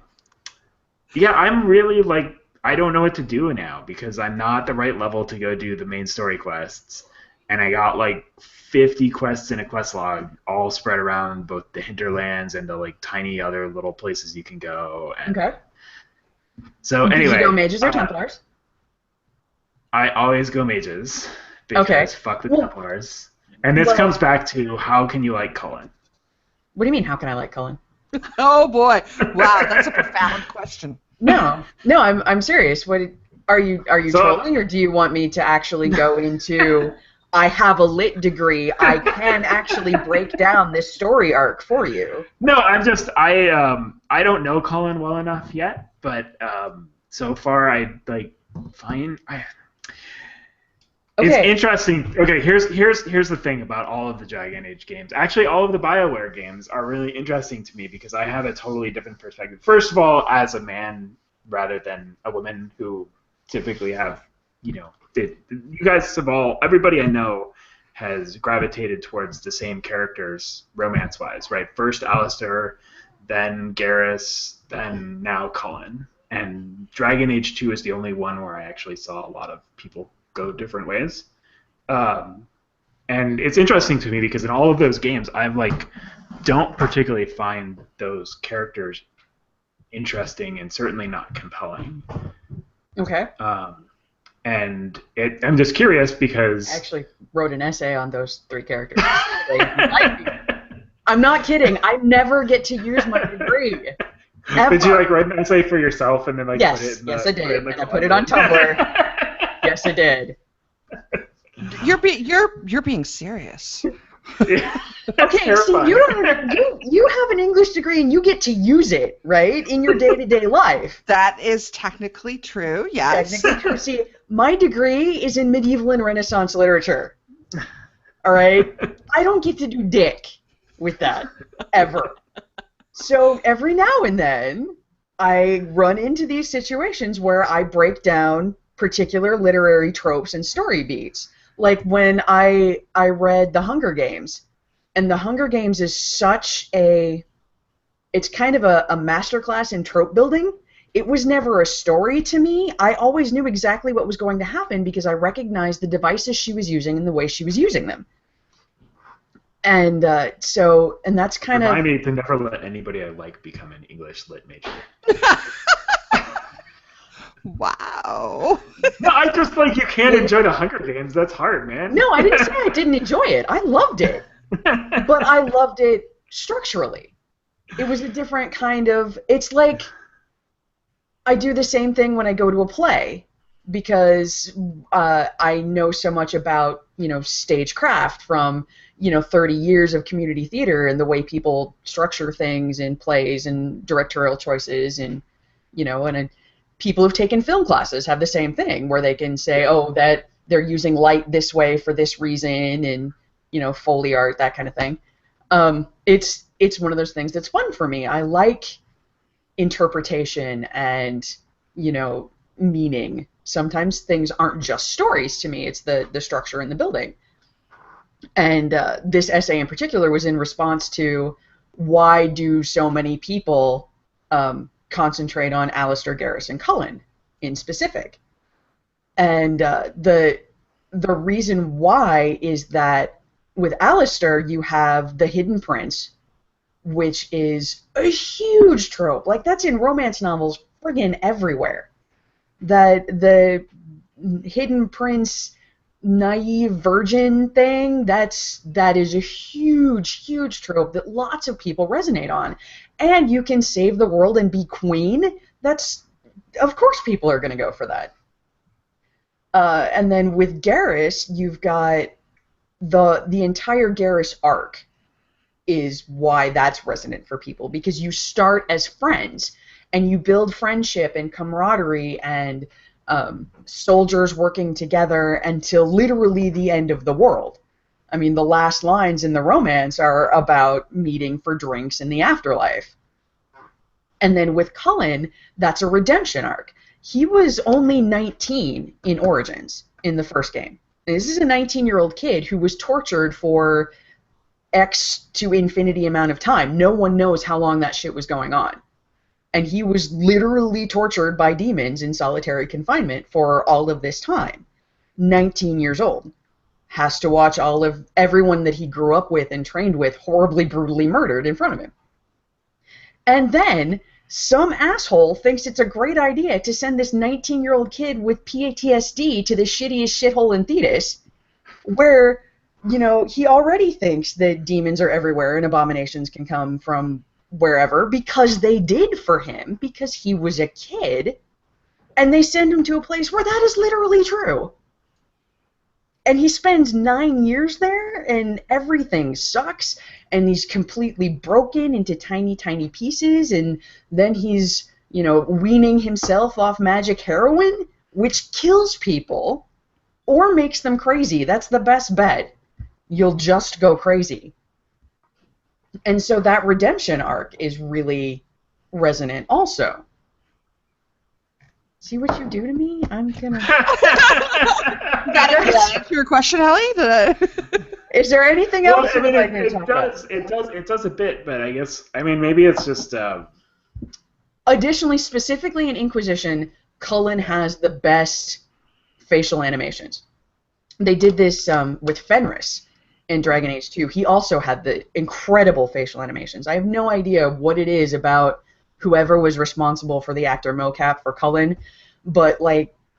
I'm really like, I don't know what to do now because I'm not the right level to go do the main story quests. And I got like 50 quests in a quest log, all spread around both the hinterlands and the like tiny other little places you can go. And okay. So anyway. Do you go mages or Templars? I always go mages because fuck the Templars. And this comes back to how can you like Cullen? What do you mean, how can I like Cullen? Oh boy! Wow, that's a profound question. No, I'm serious. What are you trolling, or do you want me to actually go into? I have a lit degree. I can actually break down this story arc for you. No, I'm just I don't know Cullen well enough yet, but so far I like fine. Okay. It's interesting. Okay, here's the thing about all of the Dragon Age games. Actually, all of the BioWare games are really interesting to me because I have a totally different perspective. First of all, as a man rather than a woman who typically have, you guys have everybody I know has gravitated towards the same characters romance-wise, right? First Alistair, then Garrus, then now Cullen. And Dragon Age 2 is the only one where I actually saw a lot of people go different ways. And it's interesting to me because in all of those games, I don't particularly find those characters interesting and certainly not compelling. Okay. And I'm just curious because... I actually wrote an essay on those 3 characters. I'm not kidding. I never get to use my degree. Ever. Did you write an essay for yourself and then put it in Yes, I did. And I put it on Tumblr. Yes, I did. You're being serious. Okay, see, you have an English degree and you get to use it, right, in your day-to-day life. That is technically true, yes. Technically true. See, my degree is in medieval and Renaissance literature. All right? I don't get to do dick with that, ever. So every now and then, I run into these situations where I break down particular literary tropes and story beats. Like when I read The Hunger Games, and The Hunger Games is such a, it's kind of a masterclass in trope building. It was never a story to me. I always knew exactly what was going to happen because I recognized the devices she was using and the way she was using them. And and that's kind of... Remind me to never let anybody I like become an English lit major. Wow. No, I just like you can't enjoy the Hunger Games. That's hard, man. No, I didn't say I didn't enjoy it. I loved it. But I loved it structurally. It was a different kind of... It's like I do the same thing when I go to a play because I know so much about, stagecraft from, 30 years of community theater and the way people structure things in plays and directorial choices and, people who've taken film classes have the same thing where they can say, oh, that they're using light this way for this reason and, Foley art, that kind of thing. It's one of those things that's fun for me. I like interpretation and, meaning. Sometimes things aren't just stories to me. It's the structure and the building. And this essay in particular was in response to why do so many people concentrate on Alistair, Garrus, and Cullen in specific. And the reason why is that with Alistair, you have the Hidden Prince, which is a huge trope. Like, that's in romance novels friggin' everywhere. That the Hidden Prince naive virgin thing, that is a huge, huge trope that lots of people resonate on. And you can save the world and be queen. Of course people are going to go for that. And then with Garrus, you've got the entire Garrus arc is why that's resonant for people, because you start as friends and you build friendship and camaraderie and soldiers working together until literally the end of the world. I mean, the last lines in the romance are about meeting for drinks in the afterlife. And then with Cullen, that's a redemption arc. He was only 19 in Origins in the first game. And this is a 19-year-old kid who was tortured for X to infinity amount of time. No one knows how long that shit was going on. And he was literally tortured by demons in solitary confinement for all of this time. 19 years old. Has to watch all of everyone that he grew up with and trained with horribly, brutally murdered in front of him. And then some asshole thinks it's a great idea to send this 19-year-old kid with PTSD to the shittiest shithole in Thetis, where, he already thinks that demons are everywhere and abominations can come from wherever because they did for him because he was a kid, and they send him to a place where that is literally true. And he spends 9 years there, and everything sucks, and he's completely broken into tiny, tiny pieces, and then he's, weaning himself off magic heroin, which kills people or makes them crazy. That's the best bet. You'll just go crazy. And so that redemption arc is really resonant also. See what you do to me? I'm gonna... Did that answer your question, Elly? Is there anything else Well, I mean, you'd like me to talk about? it does a bit, but I guess, maybe it's just... Additionally, specifically in Inquisition, Cullen has the best facial animations. They did this with Fenris in Dragon Age 2. He also had the incredible facial animations. I have no idea what it is about whoever was responsible for the actor mocap for Cullen, but,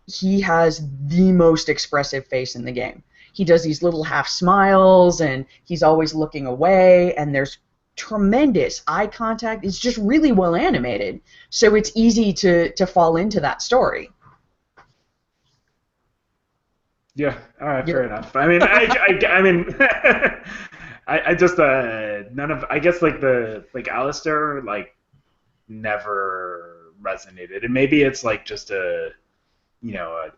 he has the most expressive face in the game. He does these little half smiles, and he's always looking away, and there's tremendous eye contact. It's just really well animated, so it's easy to fall into that story. Yeah, all right, fair enough. I mean, I mean, I just none of, I guess, Alistair, never resonated, and maybe it's just a,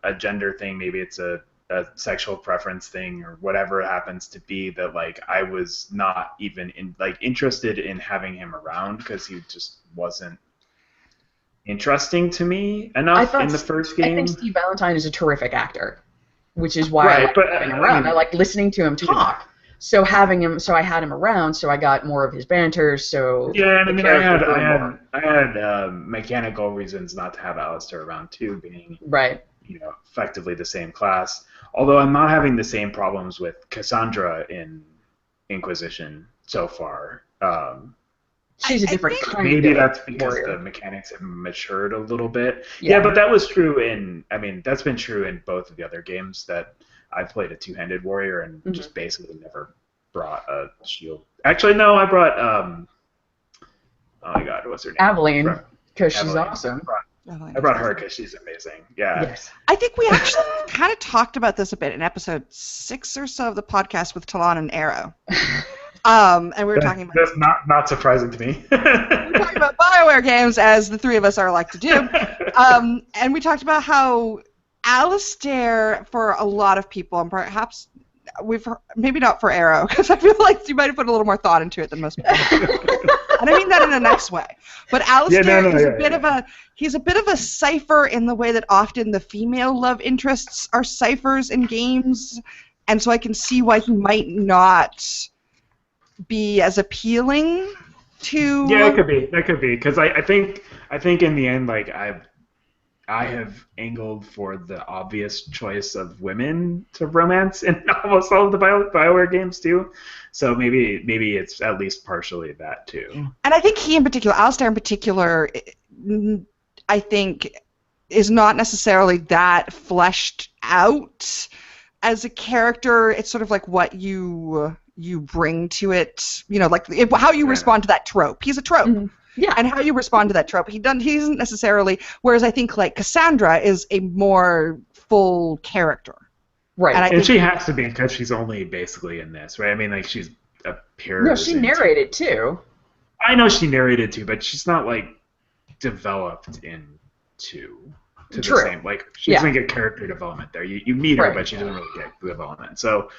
a gender thing. Maybe it's a a sexual preference thing or whatever it happens to be, that like I was not even interested in having him around because he just wasn't interesting to me enough in the first game. I think Steve Valentine is a terrific actor, which is why I Right, like but having him around. I like listening to him talk. So I had him around, so I got more of his banter. So yeah, and I the mean, character grew more. I had mechanical reasons not to have Alistair around too, being Right. effectively the same class. Although I'm not having the same problems with Cassandra in Inquisition so far. She's a different kind Maybe of that's because warrior. the mechanics have matured a little bit. Yeah. Yeah, but that was true that's been true in both of the other games that I played a two-handed warrior and just basically never brought a shield. Actually, no, I brought, oh my god, what's her name? Aveline, because she's Aveline. awesome. I brought her because she's amazing. Yeah. Yes. I think we actually kind of talked about this a bit in episode 6 or so of the podcast with Talon and Arrow. And we were talking about... That's not surprising to me. We were talking about BioWare games, as the three of us are like to do. And we talked about how Alistair, for a lot of people, and perhaps maybe not for Arrow, because I feel like you might have put a little more thought into it than most people. And I mean that in a nice way. But Alistair is he's a bit of a cipher in the way that often the female love interests are ciphers in games, and so I can see why he might not be as appealing to... Yeah, that could be, because I think in the end, like, I have angled for the obvious choice of women to romance in almost all of the BioWare games too. So maybe it's at least partially that too. And I think Alistair in particular, I think is not necessarily that fleshed out as a character. It's sort of like what you bring to it, like how you respond to that trope. He's a trope. Mm-hmm. Yeah. And how you respond to that trope. He isn't necessarily, whereas I think like Cassandra is a more full character. Right. And she has to be because she's only basically in this, right? I mean, like, she's appears. No, she narrated too. I know she narrated too, but she's not like developed into the same. Like, she doesn't get character development there. You meet her, but she doesn't really get development. So,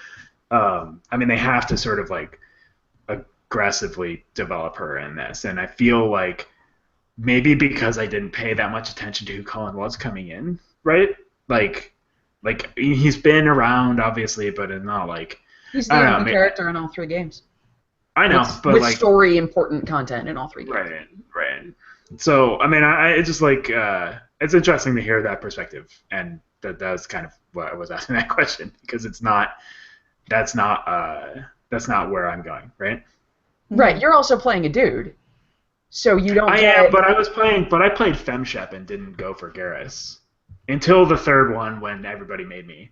I mean, they have to sort of like aggressively develop her in this, and I feel like maybe because I didn't pay that much attention to who Colin was coming in, right? Like he's been around obviously, but it's not like he's the only character in all three games. I know, but with like story important content in all three games. Right. So I mean, I just like it's interesting to hear that perspective, and that's kind of what I was asking that question, because that's not where I'm going, right? Right, you're also playing a dude, so you don't. I am, but I played FemShep and didn't go for Garrus until the third one when everybody made me,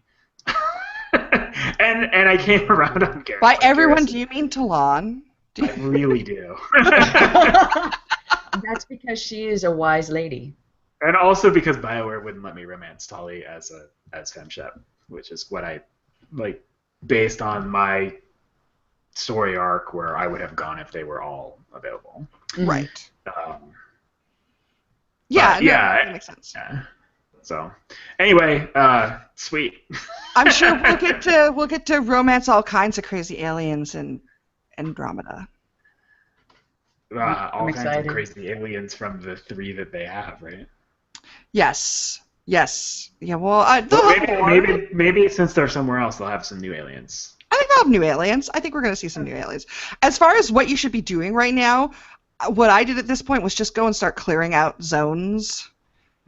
and I came around on Garrus. By everyone, do you mean Talon? I really do. That's because she is a wise lady, and also because BioWare wouldn't let me romance Tali as FemShep, which is what I like based on my story arc where I would have gone if they were all available. Right. That makes sense. Yeah. So, anyway, sweet. I'm sure we'll get to romance all kinds of crazy aliens in Andromeda. All kinds of crazy aliens from the 3 that they have, right? Yes. Yeah. Well, maybe since they're somewhere else, they'll have some new aliens. I think they'll have new aliens. I think we're going to see some new aliens. As far as what you should be doing right now, what I did at this point was just go and start clearing out zones.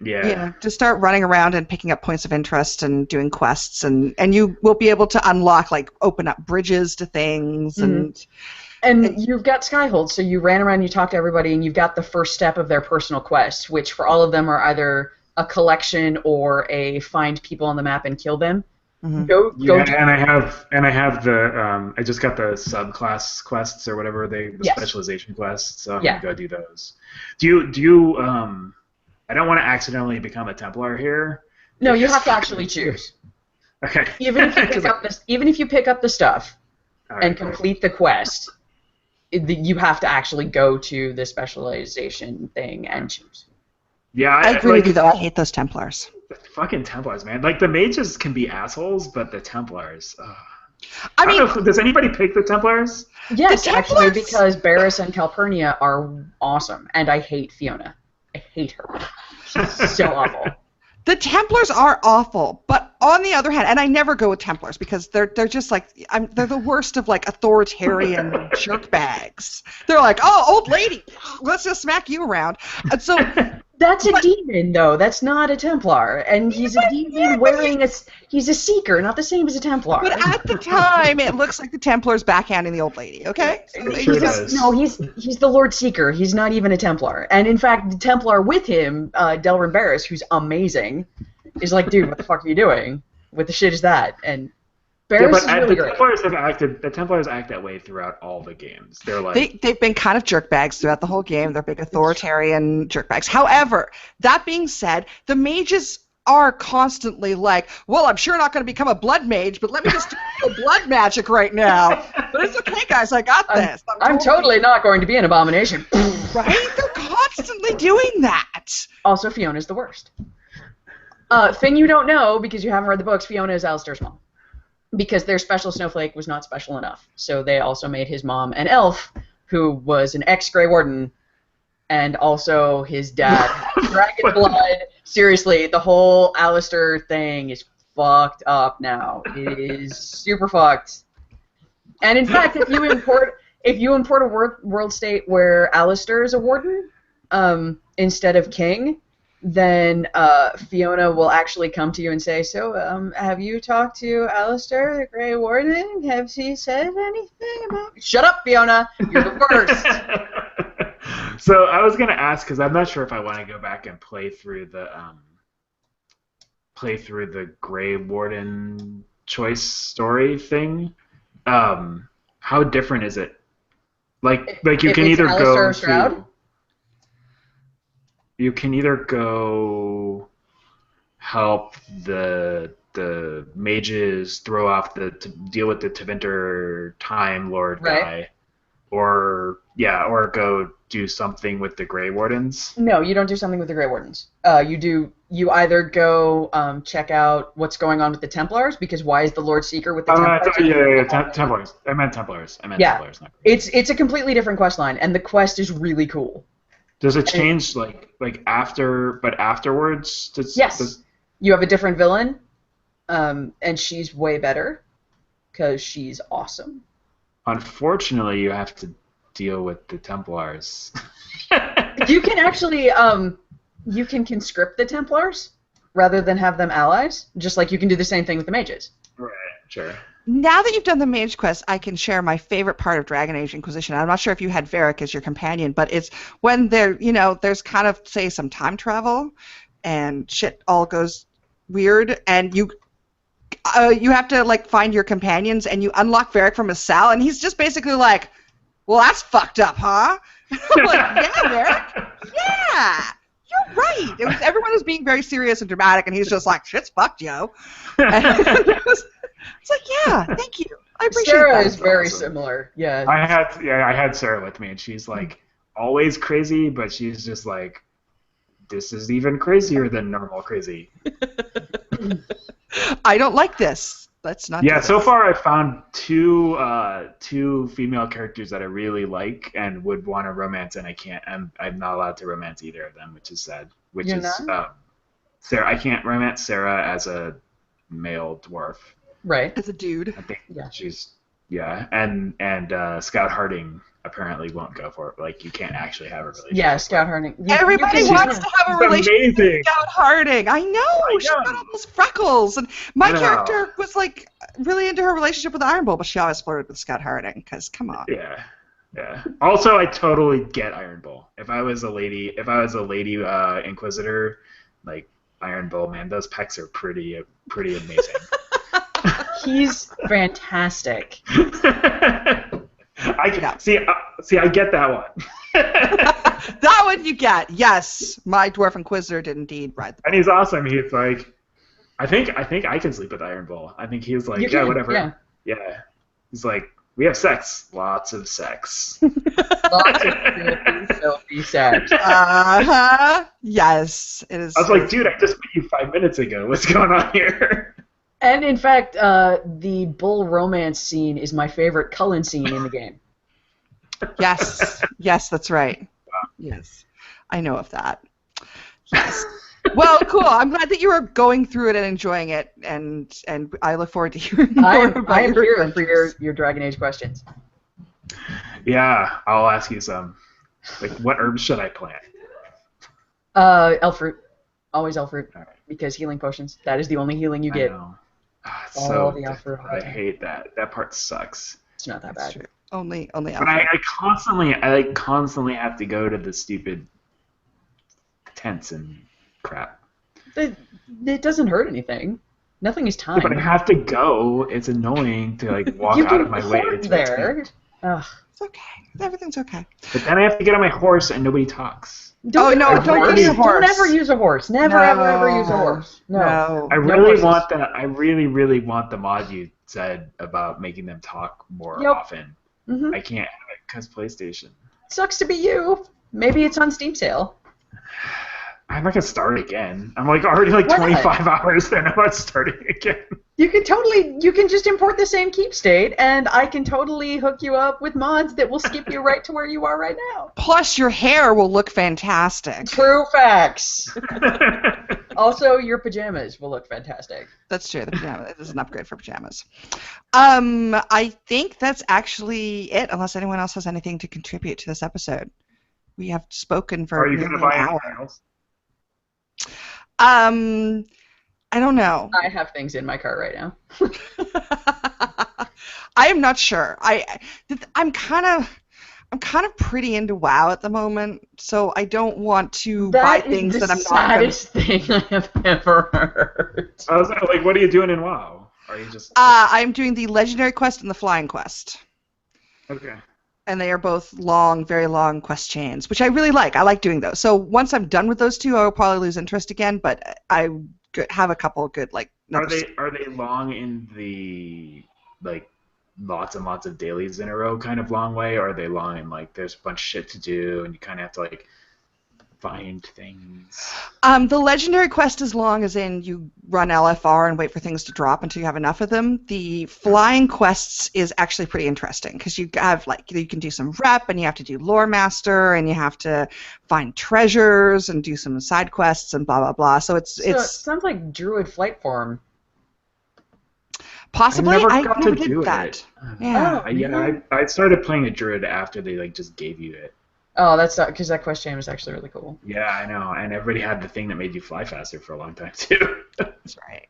Yeah. Just start running around and picking up points of interest and doing quests, and you will be able to unlock, like, open up bridges to things. And you've got Skyhold, so you ran around, you talked to everybody, and you've got the first step of their personal quests, which for all of them are either a collection or a find people on the map and kill them. Mm-hmm. Go and I have the I just got the subclass quests or whatever the specialization quests, so I'm gonna go do those. Do you I don't want to accidentally become a Templar here. No, you have to actually choose. Okay. Even if you pick up the stuff and complete the quest, you have to actually go to the specialization thing and choose. Yeah, I agree like with you, though. I hate those Templars. the fucking Templars, man. Like the mages can be assholes, but the Templars. Ugh. I I don't mean, know. Does anybody pick the Templars? Yes, The actually, Templars- because Barris and Calpurnia are awesome, and I hate Fiona. I hate her. She's so awful. The Templars are awful, but on the other hand, and I never go with Templars because they're just like they're the worst of like authoritarian jerkbags. They're like, oh, old lady, let's just smack you around. And so That's a demon, though. That's not a Templar, and he's a demon wearing a. He's a Seeker, not the same as a Templar. but at the time, it looks like the Templars backhanding the old lady. Okay, It sure does. No, he's the Lord Seeker. He's not even a Templar. And in fact, the Templar with him, Delrin Barris, who's amazing, is like, dude, what the fuck are you doing? What the shit is that? And Barris is really great. The Templars act that way throughout all the games. They're like they've been kind of jerkbags throughout the whole game. They're big authoritarian jerkbags. However, that being said, the mages are constantly like, well, I'm sure not going to become a blood mage, but let me just do the blood magic right now. But it's okay, guys, I got this. I'm totally not going to be an abomination. Right? They're constantly doing that. Also, Fiona's the worst. Thing you don't know, because you haven't read the books, Fiona is Alistair's mom. Because their special snowflake was not special enough. So they also made his mom an elf, who was an ex-Grey Warden, and also his dad had dragon blood. Seriously, the whole Alistair thing is fucked up now. It is super fucked. And in fact, if you import a world state where Alistair is a warden instead of king, then Fiona will actually come to you and say, so, have you talked to Alistair, the Grey Warden? Have he said anything about... Shut up, Fiona! You're the worst! So I was gonna ask because I'm not sure if I want to go back and play through the Grey Warden choice story thing. How different is it? Like you If can it's either Alistair go or Stroud? to. You can either go help the mages throw off to deal with the Tevinter Time Lord guy, or go do something with the Grey Wardens. No, you don't do something with the Grey Wardens. You either go check out what's going on with the Templars, because why is the Lord Seeker with the Templars? Templars. I meant Templars. Templars. Not It's a completely different quest line, and the quest is really cool. Does it change like afterwards? Yes. You have a different villain, and she's way better because she's awesome. Unfortunately, you have to deal with the Templars. You can actually you can conscript the Templars rather than have them allies, just like you can do the same thing with the mages. Right. Sure. Now that you've done the mage quest, I can share my favorite part of Dragon Age Inquisition. I'm not sure if you had Varric as your companion, but it's when there's kind of, say, some time travel, and shit all goes weird, and you have to like find your companions, and you unlock Varric from his cell, and he's just basically like, well, that's fucked up, huh? I'm like, yeah, Varric, yeah. You're right. Everyone was being very serious and dramatic, and he's just like, shit's fucked, yo. It's like, yeah, thank you. I appreciate Sarah that. is very similar. Yeah. I had Sarah with me, and she's like always crazy, but she's just like, this is even crazier than normal crazy. I don't like this. Let's not. Yeah, so far I've found two female characters that I really like and would want to romance, and I can't. I'm not allowed to romance either of them, which is sad. You're not? Sarah. I can't romance Sarah as a male dwarf. Right. As a dude. I think Yeah. she's and Scout Harding apparently won't go for it. Like you can't actually have a relationship. Yeah, Scout Harding. Everybody wants to have a relationship with Scout Harding. I know. She's got all those freckles, and my character was like really into her relationship with Iron Bull, but she always flirted with Scout Harding. Because come on. Yeah. Yeah. Also, I totally get Iron Bull. If I was a lady Inquisitor, like Iron Bull, man, those pecs are pretty amazing. He's fantastic. I get that one. That one you get. Yes, my Dwarf Inquisitor did indeed ride the. And he's awesome. He's like, I think I can sleep with Iron Bull. I think he's like, yeah, whatever. Yeah. Yeah. He's like, we have sex, lots of sex. Lots of filthy sex. Yes, it is. I was like, dude, I just met you 5 minutes ago. What's going on here? And in fact, the bull romance scene is my favorite Cullen scene in the game. Yes, that's right. Yes, I know of that. Yes. Well, cool. I'm glad that you are going through it and enjoying it, and I look forward to hearing more about I am your here adventures. for your Dragon Age questions. Yeah, I'll ask you some. Like, what herbs should I plant? Elf fruit. Always elf fruit. All right. Because healing potions. That is the only healing you I get. know. It's All so the elf fruit all the I time. hate that. That part sucks. It's not that That's bad. true. Only But alpha. I constantly have to go to the stupid tents and crap. It doesn't hurt anything. Nothing is Yeah, but I timed. have to go. It's annoying to like walk You out can of my way hoard to a there. tent. Ugh. It's okay. Everything's okay. But then I have to get on my horse and nobody talks. Oh, no, don't use a horse. Don't ever use a horse. Never, ever use a horse. No. I No really horses. want that. I really want the mod you said about making them talk more Yep. often. Mm-hmm. I can't have it because PlayStation. Sucks to be you. Maybe it's on Steam sale. I'm not gonna start again. I'm like already like Why not? 25 hours in about starting again. You can just import the same keep state, and I can totally hook you up with mods that will skip you right to where you are right now. Plus, your hair will look fantastic. True facts. Also, your pajamas will look fantastic. That's true. The pajama is an upgrade for pajamas. I think that's actually it, unless anyone else has anything to contribute to this episode. We have spoken for Are you nearly gonna buy an anything hour. else? I don't know. I have things in my cart right now. I am not sure. I'm kind of pretty into WoW at the moment, so I don't want to buy things that I'm not going to. That is the saddest thing I have ever heard. I was like, what are you doing in WoW? Are you just I'm doing the Legendary Quest and the Flying Quest. okay? And they are both long, very long quest chains, which I really like. I like doing those. So once I'm done with those two, I will probably lose interest again. But I have a couple of good like. Are they long in the like lots and lots of dailies in a row kind of long way, or are they long in like there's a bunch of shit to do and you kind of have to like find things? The Legendary Quest is long, as in you run LFR and wait for things to drop until you have enough of them. The Flying Quests is actually pretty interesting because you have you can do some rep and you have to do Lore Master and you have to find treasures and do some side quests and blah blah blah. So it sounds like Druid Flight Form. possibly I never got to did do that. it. Yeah. I started playing a druid after they like just gave you it. Oh, that's because that quest chain was actually really cool. Yeah, I know, and everybody had the thing that made you fly faster for a long time too. That's right.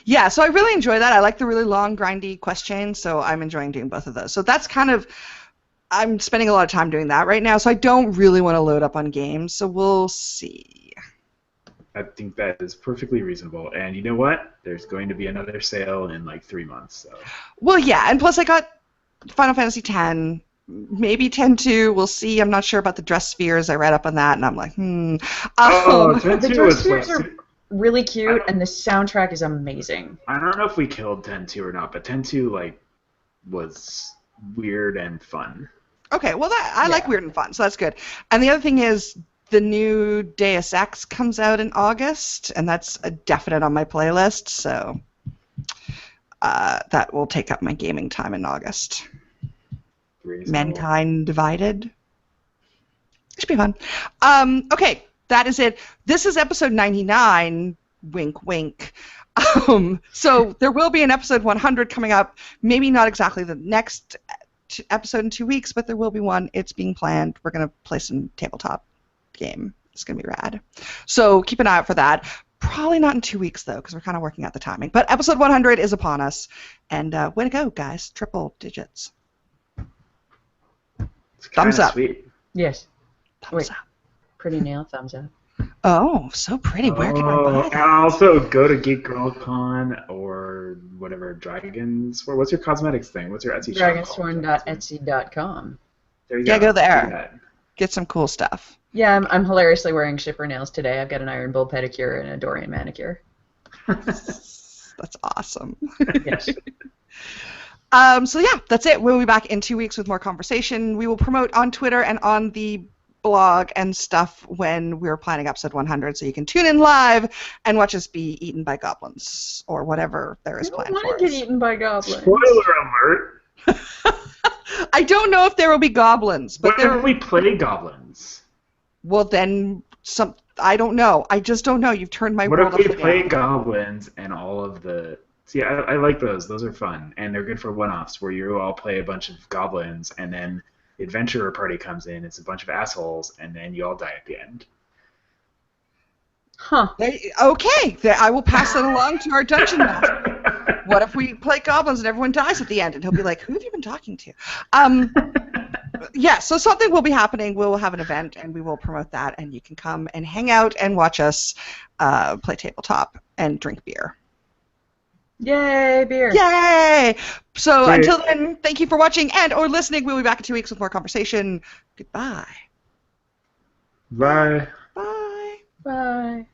Yeah. So I really enjoy that. I like the really long, grindy quest chains, so I'm enjoying doing both of those. So that's kind of, I'm spending a lot of time doing that right now. So I don't really want to load up on games. So we'll see. I think that is perfectly reasonable. And you know what? There's going to be another sale in like 3 months. So. Well, yeah, and plus I got Final Fantasy X. Maybe 10-2. We'll see. I'm not sure about the dress spheres. I read up on that, and I'm like, Oh, The 10-2 dress was spheres like. are really cute, and the soundtrack is amazing. I don't know if we killed 10-2 or not, but 10-2 like was weird and fun. okay, well, I like weird and fun, so that's good. And the other thing is, the new Deus Ex comes out in August, and that's a definite on my playlist, so that will take up my gaming time in August. Reasonable. Mankind Divided. It should be fun. Okay, that is it. This is episode 99. Wink, wink. So there will be an episode 100 coming up. Maybe not exactly the next episode in 2 weeks, but there will be one. It's being planned. We're going to play some tabletop game. It's going to be rad. So keep an eye out for that. Probably not in 2 weeks, though, because we're kind of working out the timing. But episode 100 is upon us. And way to go, guys. Triple digits. Thumbs up. Sweet. Yes. Thumbs up. Pretty nail, thumbs up. Oh, so pretty. Where can I buy And that? also go to Geek Girl Con or whatever Dragons. What's your cosmetics thing? What's your Etsy shop called? Dragonsworn.etsy.com. There you Yeah, go there. Do that. Get some cool stuff. Yeah, I'm hilariously wearing shipper nails today. I've got an Iron Bull pedicure and a Dorian manicure. That's awesome. Yes. So yeah, that's it. We'll be back in 2 weeks with more conversation. We will promote on Twitter and on the blog and stuff when we're planning episode 100, so you can tune in live and watch us be eaten by goblins or whatever there is planned for us. I want to get eaten by goblins. Spoiler alert. I don't know if there will be goblins, but what if we play goblins? Well, then I don't know. I just don't know. You've turned my world upside down. What if we play goblins and all of the... See, I like those. Those are fun, and they're good for one-offs where you all play a bunch of goblins, and then the adventurer party comes in. It's a bunch of assholes, and then you all die at the end. Huh. Okay, I will pass that along to our dungeon master. What if we play goblins and everyone dies at the end? And he'll be like, who have you been talking to? Yeah, so something will be happening. We'll have an event, and we will promote that, and you can come and hang out and watch us play tabletop and drink beer. Yay, beer. Yay! So Great. Until then, thank you for watching and or listening. We'll be back in 2 weeks with more conversation. Goodbye. Bye. Bye. Bye.